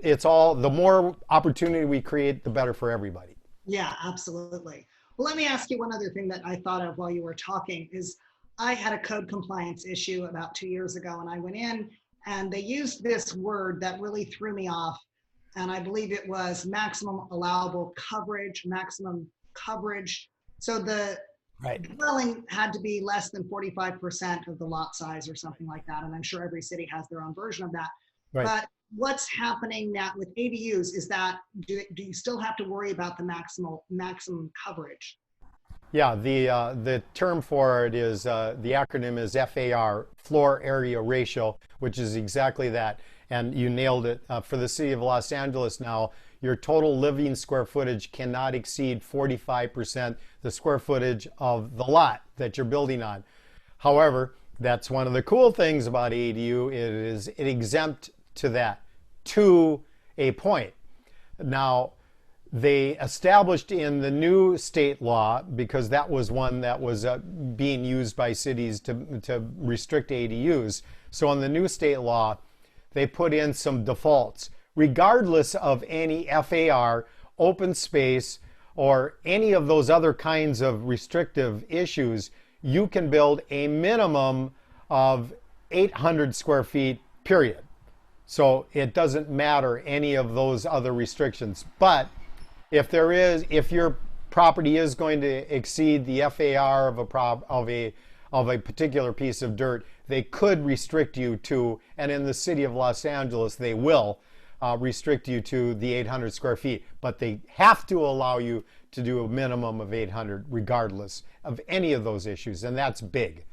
C: it's all, the more opportunity we create, the better for everybody.
B: Yeah, absolutely. Well, let me ask you one other thing that I thought of while you were talking is I had a code compliance issue about 2 years ago, and I went in and they used this word that really threw me off. And I believe it was maximum allowable coverage, maximum coverage. So the dwelling had to be less than 45% of the lot size or something like that. And I'm sure every city has their own version of that. Right. But what's happening now with ADUs is that do you still have to worry about the maximum coverage?
C: Yeah, the term for it is, the acronym is FAR, floor area ratio, which is exactly that. And you nailed it. For the city of Los Angeles now, your total living square footage cannot exceed 45% the square footage of the lot that you're building on. However, that's one of the cool things about ADU. It is exempt to that, to a point. Now, they established in the new state law, because that was one that was being used by cities to restrict ADUs. So on the new state law, they put in some defaults. Regardless of any FAR, open space, or any of those other kinds of restrictive issues, you can build a minimum of 800 square feet, period. So it doesn't matter any of those other restrictions. But if your property is going to exceed the FAR of a particular piece of dirt, they could restrict you to, and in the city of Los Angeles, they will restrict you to the 800 square feet. But they have to allow you to do a minimum of 800 regardless of any of those issues, and that's big.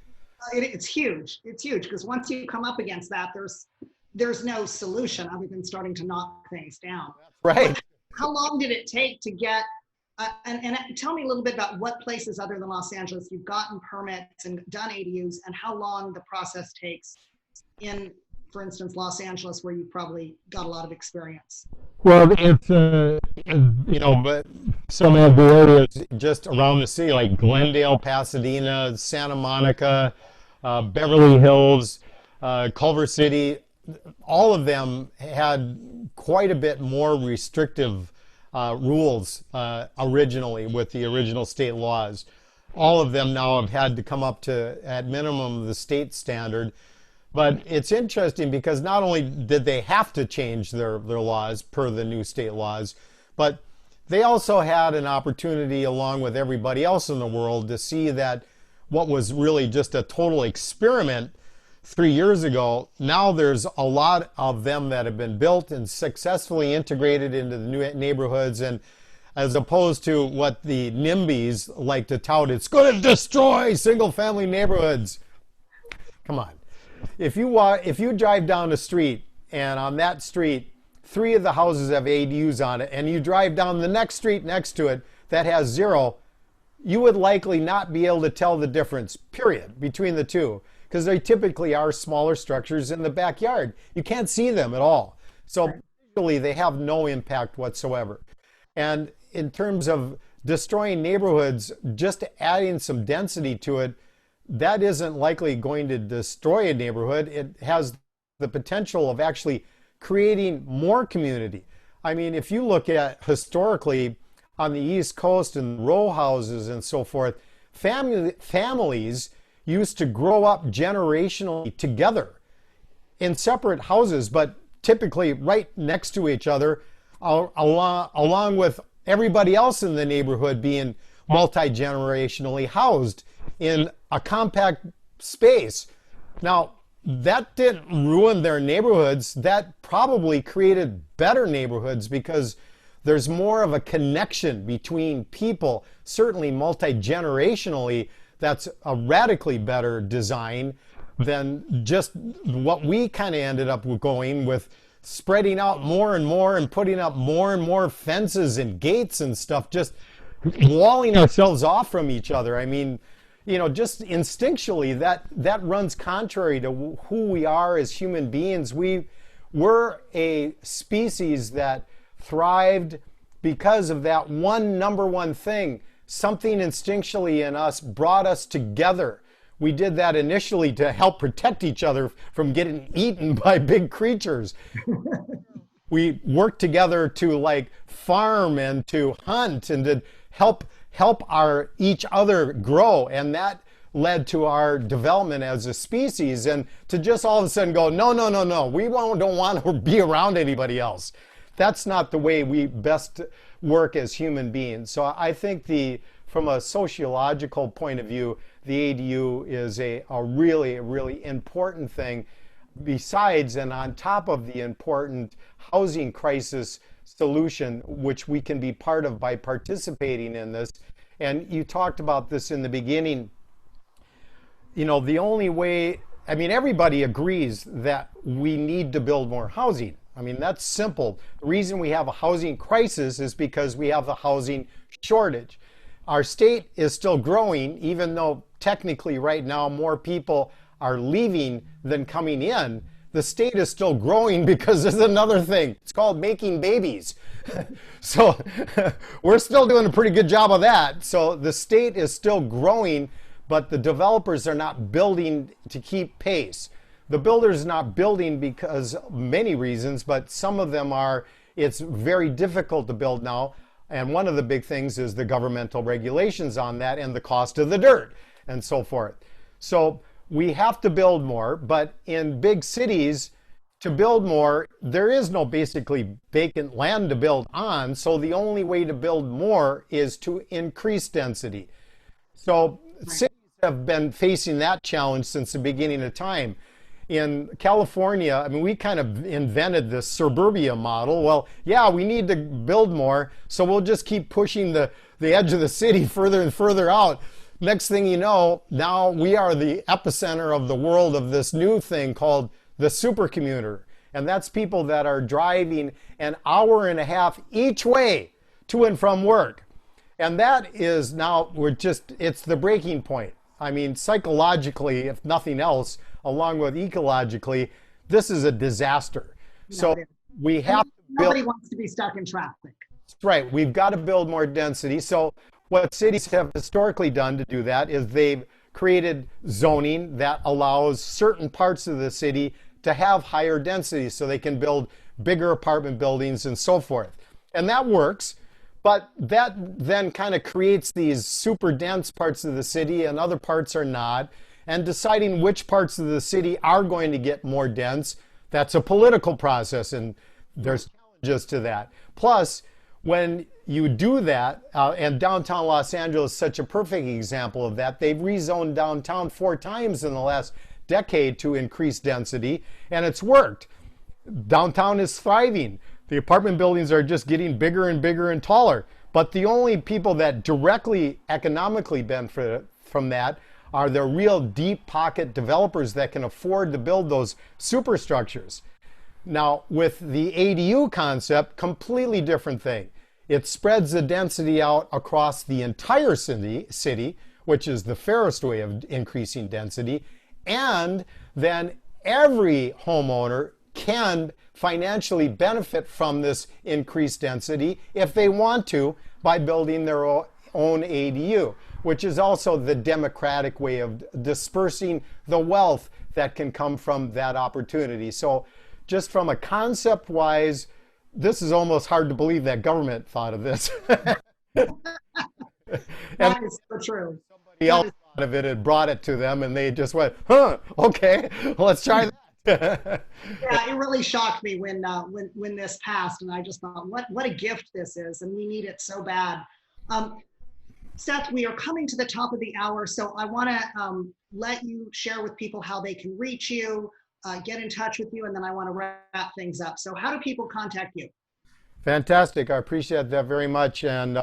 B: It's huge. It's huge, because once you come up against that, there's no solution other than starting to knock things down.
C: Right.
B: How long did it take to get, and tell me a little bit about what places other than Los Angeles you've gotten permits and done ADUs, and how long the process takes in, for instance, Los Angeles, where you've probably got a lot of experience.
C: Well, it's, but some of the areas just around the city, like Glendale, Pasadena, Santa Monica, Beverly Hills, Culver City, all of them had quite a bit more restrictive rules originally with the original state laws. All of them now have had to come up to, at minimum, the state standard. But it's interesting because not only did they have to change their laws per the new state laws, but they also had an opportunity, along with everybody else in the world, to see that what was really just a total experiment 3 years ago, now there's a lot of them that have been built and successfully integrated into the new neighborhoods, and as opposed to what the NIMBYs like to tout, it's going to destroy single-family neighborhoods. Come on. If you drive down the street, and on that street, 3 of the houses have ADUs on it, and you drive down the next street next to it that has 0, you would likely not be able to tell the difference, period, between the two, because they typically are smaller structures in the backyard. You can't see them at all. So visually, they have no impact whatsoever. And in terms of destroying neighborhoods, just adding some density to it, that isn't likely going to destroy a neighborhood. It has the potential of actually creating more community. I mean, if you look at historically on the East Coast and row houses and so forth, families used to grow up generationally together in separate houses, but typically right next to each other, along with everybody else in the neighborhood being multi-generationally housed in a compact space. Now, that didn't ruin their neighborhoods. That probably created better neighborhoods because there's more of a connection between people, certainly multi-generationally. That's a radically better design than just what we kind of ended up going with, spreading out more and more and putting up more and more fences and gates and stuff, just walling ourselves off from each other. I mean, just instinctually, that runs contrary to who we are as human beings. We're a species that thrived because of that number one thing. Something instinctually in us brought us together. We did that initially to help protect each other from getting eaten by big creatures. We worked together to farm and to hunt and to help each other grow, and that led to our development as a species. And to just all of a sudden go, no, we don't want to be around anybody else. That's not the way we best work as human beings. So I think from a sociological point of view, the ADU is a really, really important thing, besides and on top of the important housing crisis solution, which we can be part of by participating in this. And you talked about this in the beginning. The only way, everybody agrees that we need to build more housing. That's simple. The reason we have a housing crisis is because we have a housing shortage. Our state is still growing, even though technically right now more people are leaving than coming in. the state is still growing because there's another thing. It's called making babies. So we're still doing a pretty good job of that. So the state is still growing, but the developers are not building to keep pace. The builders are not building because many reasons, but some of them are, it's very difficult to build now. And one of the big things is the governmental regulations on that and the cost of the dirt and so forth. So we have to build more, but in big cities, to build more, there is no basically vacant land to build on. So the only way to build more is to increase density. So cities have been facing that challenge since the beginning of time. In California, I mean, we kind of invented this suburbia model. Well, yeah, we need to build more, so we'll just keep pushing the edge of the city further and further out. Next thing you know, now we are the epicenter of the world of this new thing called the supercommuter. And that's people that are driving an hour and a half each way to and from work. And that is now, it's the breaking point. I mean, psychologically, if nothing else, along with ecologically, this is a disaster. So we have to build.
B: Nobody wants to be stuck in traffic.
C: That's right. We've got to build more density. So what cities have historically done to do that is they've created zoning that allows certain parts of the city to have higher density so they can build bigger apartment buildings and so forth. And that works. But that then kind of creates these super dense parts of the city and other parts are not. And deciding which parts of the city are going to get more dense, that's a political process, and there's challenges to that. Plus, when you do that, and downtown Los Angeles is such a perfect example of that, they've rezoned downtown 4 times in the last decade to increase density, and it's worked. Downtown is thriving. The apartment buildings are just getting bigger and bigger and taller. But the only people that directly economically benefit from that are the real deep pocket developers that can afford to build those superstructures. Now, with the ADU concept, completely different thing. It spreads the density out across the entire city, which is the fairest way of increasing density, and then every homeowner can financially benefit from this increased density if they want to by building their own ADU, which is also the democratic way of dispersing the wealth that can come from that opportunity. So just from a concept wise, this is almost hard to believe that government thought of this.
B: That is so true.
C: Somebody else thought of it and brought it to them and they just went, huh, okay, let's try that.
B: Yeah, it really shocked me when this passed, and I just thought, what a gift this is, and we need it so bad. Seth, we are coming to the top of the hour, so I want to let you share with people how they can reach you, get in touch with you, and then I want to wrap things up. So how do people contact you?
C: Fantastic. I appreciate that very much. And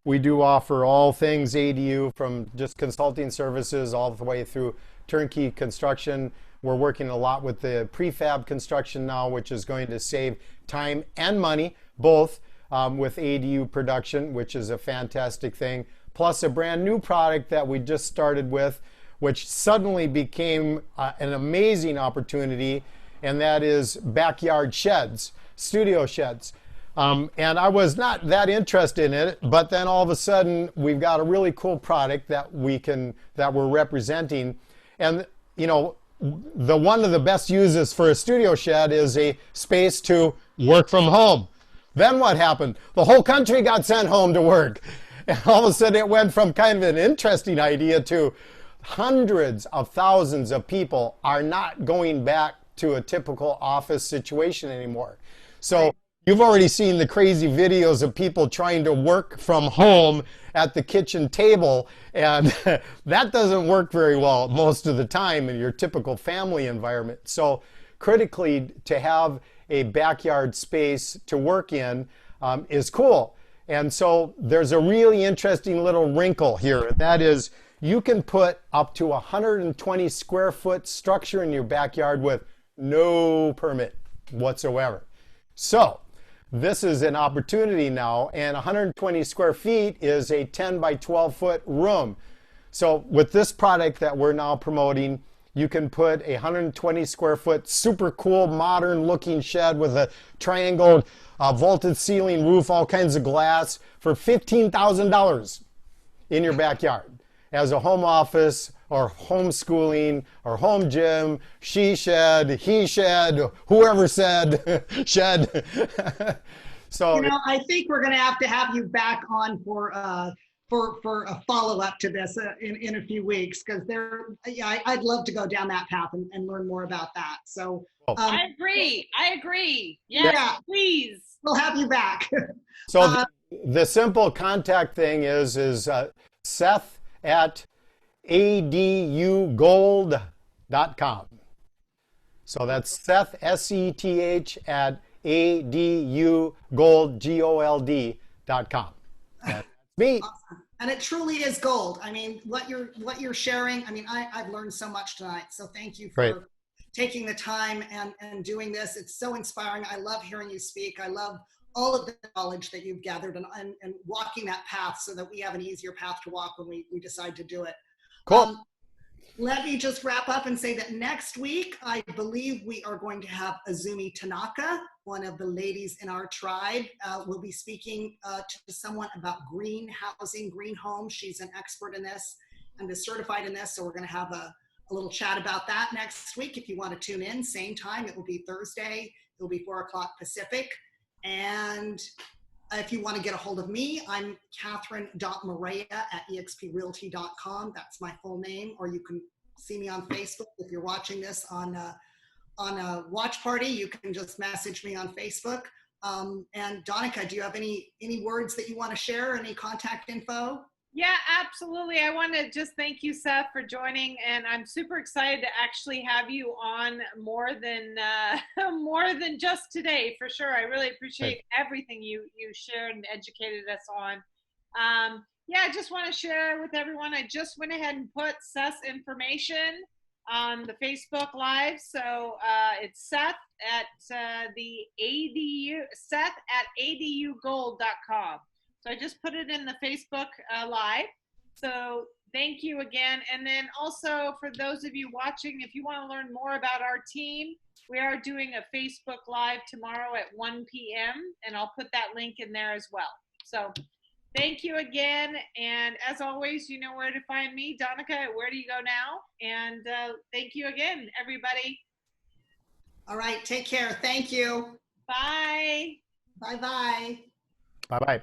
C: we do offer all things ADU, from just consulting services all the way through turnkey construction. We're working a lot with the prefab construction now, which is going to save time and money, both with ADU production, which is a fantastic thing, plus a brand new product that we just started with, which suddenly became an amazing opportunity, and that is backyard sheds, studio sheds. And I was not that interested in it, but then all of a sudden we've got a really cool product that we're representing. And you know, one of the best uses for a studio shed is a space to work from home. Then what happened? The whole country got sent home to work. And all of a sudden it went from kind of an interesting idea to hundreds of thousands of people are not going back to a typical office situation anymore. So you've already seen the crazy videos of people trying to work from home at the kitchen table, and that doesn't work very well most of the time in your typical family environment. So critically, to have a backyard space to work in is cool. And so there's a really interesting little wrinkle here. That is, you can put up to 120 square foot structure in your backyard with no permit whatsoever. So this is an opportunity now, and 120 square feet is a 10 by 12 foot room. So with this product that we're now promoting, you can put a 120 square foot, super cool, modern looking shed with a triangled vaulted ceiling roof, all kinds of glass for $15,000 in your backyard as a home office or homeschooling or home gym, she shed, he shed, whoever said shed. So,
B: you know, I think we're going to have you back on for a follow-up to this in a few weeks, because I'd love to go down that path and learn more about that. So
A: I agree. Yes,
B: yeah,
A: please.
B: we'll have you back.
C: so the simple contact thing is Seth at adugold.com. So that's Seth, S-E-T-H, at adugold.com. That's me.
B: Awesome. And it truly is gold. I mean, what you're sharing, I mean, I've learned so much tonight. So thank you for taking the time and doing this. It's so inspiring. I love hearing you speak. I love all of the knowledge that you've gathered and walking that path so that we have an easier path to walk when we decide to do it.
C: Cool.
B: Let me just wrap up and say that next week, I believe we are going to have Azumi Tanaka, one of the ladies in our tribe, will be speaking to someone about green housing, green homes. She's an expert in this and is certified in this. So we're going to have a little chat about that next week. If you want to tune in, same time, it will be Thursday. It will be 4 o'clock Pacific. And if you want to get a hold of me, I'm Katherine.Mariah at exprealty.com. That's my full name. Or you can see me on Facebook. If you're watching this on a watch party, you can just message me on Facebook. And Donica, do you have any words that you want to share? Any contact info?
A: Yeah, absolutely. I want to just thank you, Seth, for joining, and I'm super excited to actually have you on more than just today, for sure. I really appreciate everything you shared and educated us on. Yeah, I just want to share with everyone. I just went ahead and put Seth's information on the Facebook Live, so it's Seth at Seth at adugold.com. So I just put it in the Facebook Live. So thank you again. And then also for those of you watching, if you want to learn more about our team, we are doing a Facebook Live tomorrow at 1 p.m. And I'll put that link in there as well. So thank you again. And as always, you know where to find me, Donica, where do you go now? And thank you again, everybody.
B: All right. Take care. Thank you.
A: Bye.
B: Bye-bye.
C: Bye-bye.